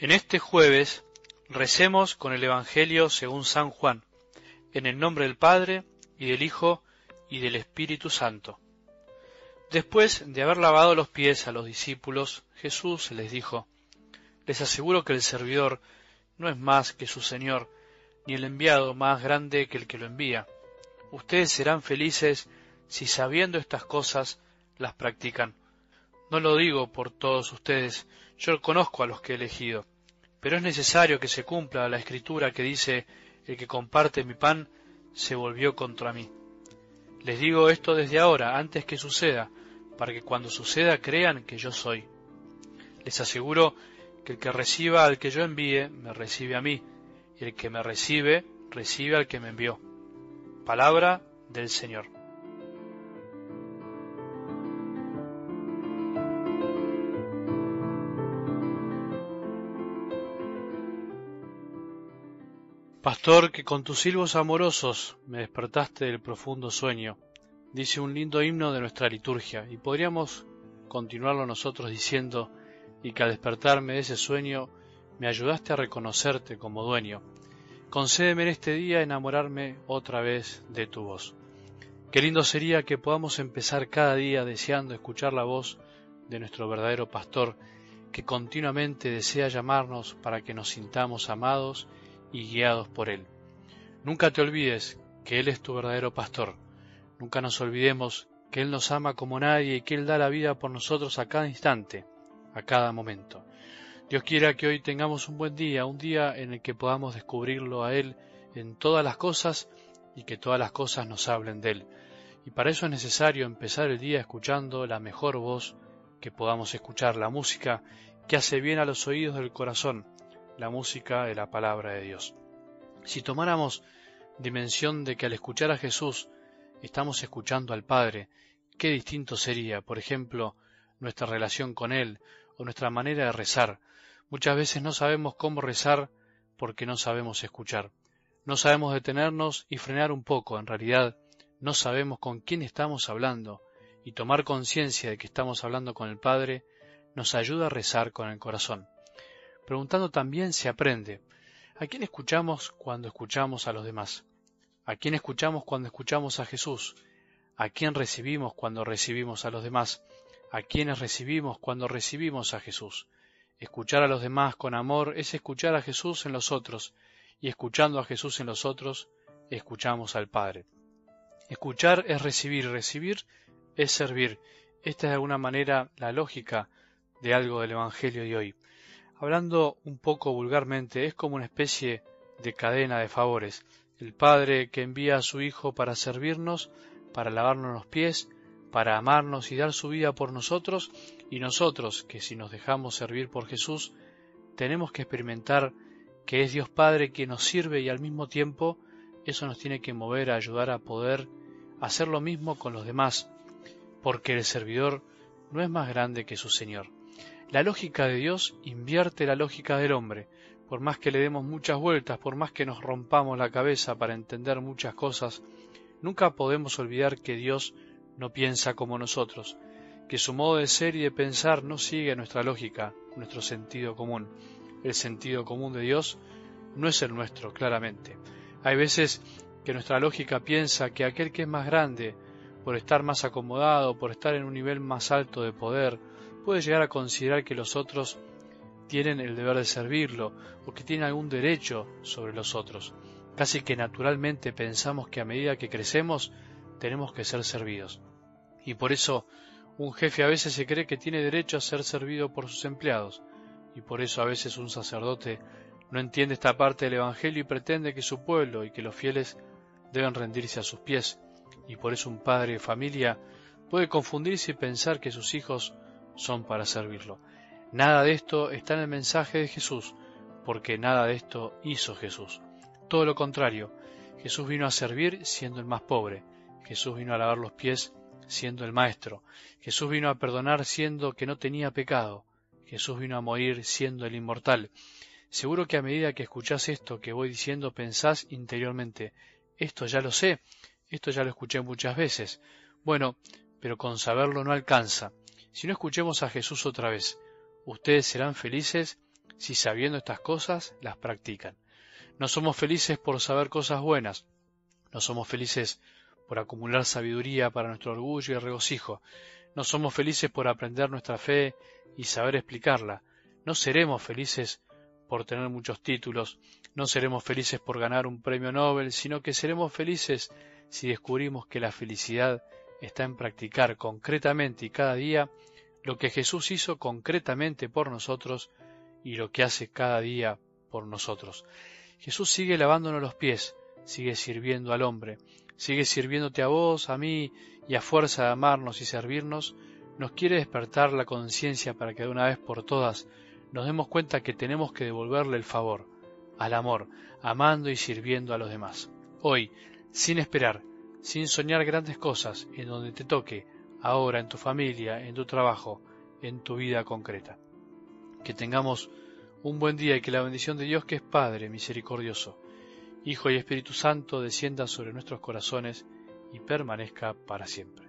En este jueves recemos con el Evangelio según San Juan, en el nombre del Padre, y del Hijo, y del Espíritu Santo. Después de haber lavado los pies a los discípulos, Jesús les dijo: Les aseguro que el servidor no es más que su Señor, ni el enviado más grande que el que lo envía. Ustedes serán felices si sabiendo estas cosas las practican. No lo digo por todos ustedes, yo conozco a los que he elegido, pero es necesario que se cumpla la Escritura que dice: el que comparte mi pan se volvió contra mí. Les digo esto desde ahora, antes que suceda, para que cuando suceda crean que yo soy. Les aseguro que el que reciba al que yo envíe, me recibe a mí, y el que me recibe, recibe al que me envió. Palabra del Señor. Pastor, que con tus silbos amorosos me despertaste del profundo sueño, dice un lindo himno de nuestra liturgia, y podríamos continuarlo nosotros diciendo: y que al despertarme de ese sueño me ayudaste a reconocerte como dueño. Concédeme en este día enamorarme otra vez de tu voz. Qué lindo sería que podamos empezar cada día deseando escuchar la voz de nuestro verdadero pastor, que continuamente desea llamarnos para que nos sintamos amados y guiados por Él. Nunca te olvides que Él es tu verdadero pastor. Nunca nos olvidemos que Él nos ama como nadie y que Él da la vida por nosotros a cada instante, a cada momento. Dios quiera que hoy tengamos un buen día, un día en el que podamos descubrirlo a Él en todas las cosas y que todas las cosas nos hablen de Él. Y para eso es necesario empezar el día escuchando la mejor voz que podamos escuchar, la música que hace bien a los oídos del corazón, la música de la palabra de Dios. Si tomáramos dimensión de que al escuchar a Jesús estamos escuchando al Padre, qué distinto sería, por ejemplo, nuestra relación con Él o nuestra manera de rezar. Muchas veces no sabemos cómo rezar porque no sabemos escuchar. No sabemos detenernos y frenar un poco, en realidad no sabemos con quién estamos hablando, y tomar conciencia de que estamos hablando con el Padre nos ayuda a rezar con el corazón. Preguntando también se aprende. ¿A quién escuchamos cuando escuchamos a los demás? ¿A quién escuchamos cuando escuchamos a Jesús? ¿A quién recibimos cuando recibimos a los demás? ¿A quiénes recibimos cuando recibimos a Jesús? Escuchar a los demás con amor es escuchar a Jesús en los otros, y escuchando a Jesús en los otros, escuchamos al Padre. Escuchar es recibir, recibir es servir. Esta es de alguna manera la lógica de algo del Evangelio de hoy. Hablando un poco vulgarmente, es como una especie de cadena de favores. El Padre que envía a su Hijo para servirnos, para lavarnos los pies, para amarnos y dar su vida por nosotros, y nosotros, que si nos dejamos servir por Jesús, tenemos que experimentar que es Dios Padre quien nos sirve, y al mismo tiempo eso nos tiene que mover a ayudar a poder hacer lo mismo con los demás, porque el servidor no es más grande que su Señor. La lógica de Dios invierte la lógica del hombre. Por más que le demos muchas vueltas, por más que nos rompamos la cabeza para entender muchas cosas, nunca podemos olvidar que Dios no piensa como nosotros, que su modo de ser y de pensar no sigue nuestra lógica, nuestro sentido común. El sentido común de Dios no es el nuestro, claramente. Hay veces que nuestra lógica piensa que aquel que es más grande, por estar más acomodado, por estar en un nivel más alto de poder, puede llegar a considerar que los otros tienen el deber de servirlo o que tienen algún derecho sobre los otros. Casi que naturalmente pensamos que a medida que crecemos tenemos que ser servidos. Y por eso un jefe a veces se cree que tiene derecho a ser servido por sus empleados. Y por eso a veces un sacerdote no entiende esta parte del Evangelio y pretende que su pueblo y que los fieles deben rendirse a sus pies. Y por eso un padre de familia puede confundirse y pensar que sus hijos son para servirlo. Nada de esto está en el mensaje de Jesús, porque nada de esto hizo Jesús. Todo lo contrario, Jesús vino a servir siendo el más pobre. Jesús vino a lavar los pies siendo el maestro. Jesús vino a perdonar siendo que no tenía pecado. Jesús vino a morir siendo el inmortal. Seguro que a medida que escuchás esto que voy diciendo pensás interiormente: esto ya lo sé, esto ya lo escuché muchas veces. Bueno, pero con saberlo no alcanza. Si no, escuchemos a Jesús otra vez. Ustedes serán felices si sabiendo estas cosas las practican. No somos felices por saber cosas buenas, no somos felices por acumular sabiduría para nuestro orgullo y regocijo, no somos felices por aprender nuestra fe y saber explicarla, no seremos felices por tener muchos títulos, no seremos felices por ganar un premio Nobel, sino que seremos felices si descubrimos que la felicidad está en practicar concretamente y cada día lo que Jesús hizo concretamente por nosotros y lo que hace cada día por nosotros. Jesús sigue lavándonos los pies, sigue sirviendo al hombre, sigue sirviéndote a vos, a mí, y a fuerza de amarnos y servirnos, nos quiere despertar la conciencia para que de una vez por todas nos demos cuenta que tenemos que devolverle el favor, al amor, amando y sirviendo a los demás. Hoy, sin esperar, sin soñar grandes cosas, en donde te toque, ahora en tu familia, en tu trabajo, en tu vida concreta. Que tengamos un buen día y que la bendición de Dios, que es Padre misericordioso, Hijo y Espíritu Santo, descienda sobre nuestros corazones y permanezca para siempre.